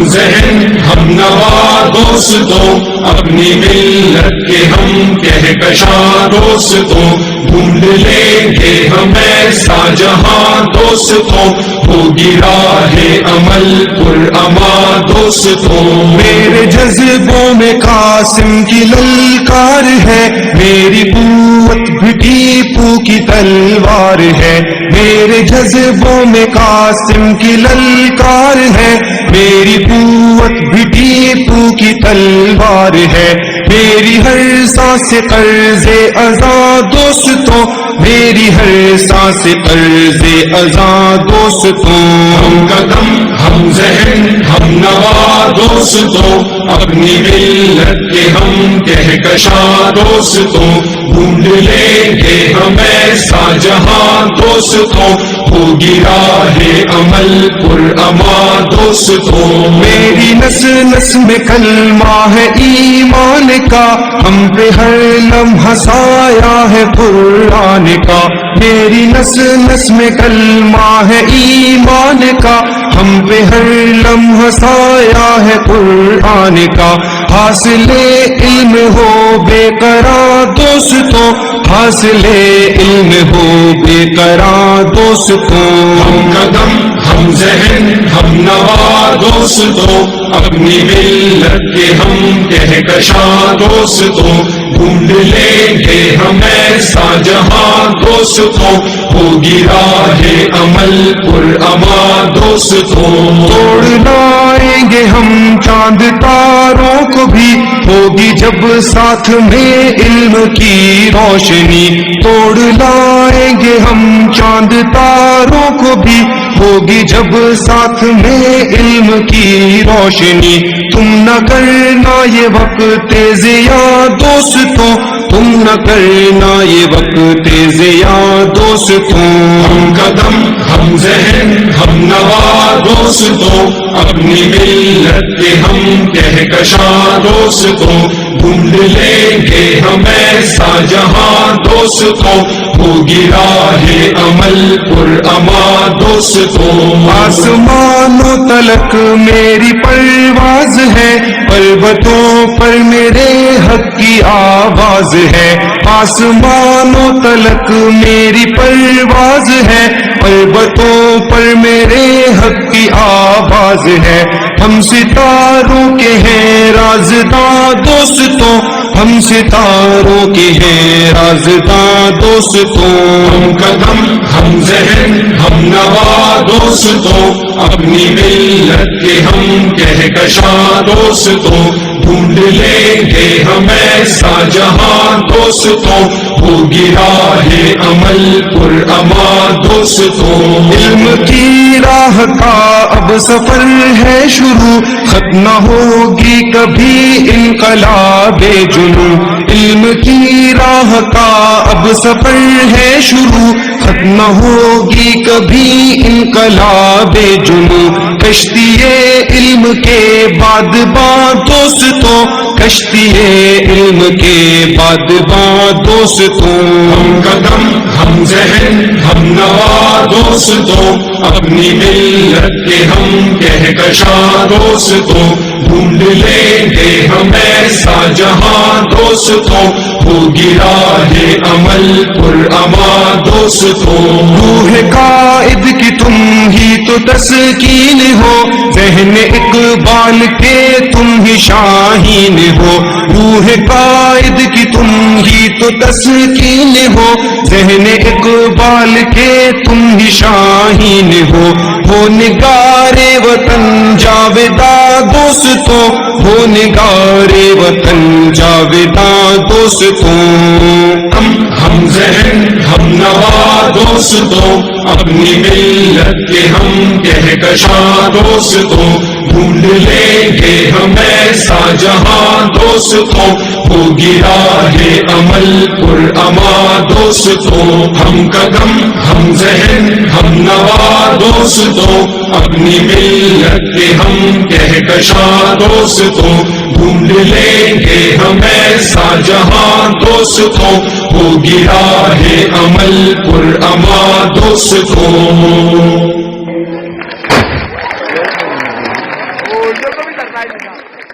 ذہن ہم نوا دوستوں، اپنی ملت کے ہم کہکشاں دوستوں، ڈھونڈ لیں گے ہم ایسا جہاں دوستوں، ہوگی راہ عمل پراما دوستوں۔ میرے جذبوں میں قاسم کی للکار ہے، میری قوت بھی ٹیپو کی تلوار ہے۔ میرے جذبوں میں قاسم کی للکار ہے، میری قوت بھی ٹیپو کی تلوار ہے۔ میری ہر سانس قرض ازاں دوستوں، میری ہر سانس قرض ازاں دوستوں۔ ہم قدم ہم ذہن ہم نوا دوستوں، اپنی ملت کے ہم کہکشاں دوستوں، ڈھونڈ لیں گے ہم ایسا جہاں دوستوں، ہوگی راہ عمل پراما دوستوں۔ میری نس نس میں کلمہ ہے ایمان کا، ہم پہ ہر لمحہ سایہ ہے قرآن کا۔ میری نس نس میں کلمہ ہے ایمان کا، ہم پہ ہر لمحہ سایہ ہے قرآن کا۔ حاصل علم ہو بے قرار دوستوں، حاصل علم ہو بے قرار دوستوں۔ ہم قدم ہم ذہن ہم نوا دوستوں، اپنی ملت کے ہم کہکشاں دوستوں، ڈھونڈ لیں گے ہم ایسا جہاں دوستوں، ہوگی راہ عمل پراما دوستوں۔ توڑ لائیں گے ہم چاند تاروں کو بھی، ہوگی جب ساتھ میں علم کی روشنی۔ توڑ لائیں گے ہم چاند تاروں کو بھی، ہوگی جب ساتھ میں علم کی روشنی۔ تم نہ کرنا یہ وقت ضیاء دوستوں، تم نہ کرنا یہ وقت ضیاء دوستوں۔ ہم قدم ہم ذہن ہم نوا دوستوں، اپنی ملت کے ہم کہکشاں دوستوں، ڈھونڈ لیں گے ہم ایسا جہاں دوستوں، ہوگی راہ عمل پراما دوستوں۔ آسمانوں تلک میری پرواز ہے، پربتوں پر میرے حق کی آواز ہے۔ آسمانوں تلک میری پرواز ہے، پربتوں پر میرے حق کی آواز ہے۔ ہم ستاروں کے ہیں رازداں دوستوں، ہم ستاروں کے ہیں رازداں دوستوں۔ ہم قدم ہم ذہن ہم نوا دوستوں، اپنی ملت کے ہم کہکشاں دوستوں، ڈھونڈ لیں گے ہم ایسا جہاں دوستوں، ہوگی راہ عمل پراما دوستوں۔ علم کی راہ کا اب سفر ہے شروع، ختم نہ ہوگی کبھی انقلاب جنوں۔ علم کی راہ کا اب سفر ہے شروع، ختم نہ ہوگی کبھی انقلاب جنوں۔ کشتی علم کے بعد دوستوں، کشتی علم کے بعد دوستوں۔ ہم قدم ہم ذہن ہم نوا دوستوں، اپنی ملت کے ہم کہکشاں دوستوں، ڈھونڈ لیں گے ہم ایسا جہاں دوستوں، ہوگی راہ عمل پراما دوستوں۔ روح قائد کی تم ہی تو تسکین ہو، ذہن اقبال کے تم ہی شاہین ہو۔ روح قائد کی تم ہی تو تسکین ہو، ذہن اقبال کے تم ہی شاہین ہو۔ ہو نگار وطن جاویداں دوستوں، ہو نگار وطن جاویداں دوستوں۔ ہم ذہن ہم نوا دوستوں، اپنی ملت کے ہم کہکشاں دوستوں، ڈھونڈ لیں گے ہم ایسا جہاں دوستوں، ہوگی راہ عمل پراما دوستوں۔ ہم قدم ہم ذہن ہم نوا دوستوں، اپنی ملت کے ہم کہکشاں دوستوں، ڈھونڈ لیں گے ہم ایسا جہاں دوستوں، ہوگی راہ عمل پراما دوستوں۔ مولویوں کو بھی سرکاری نظام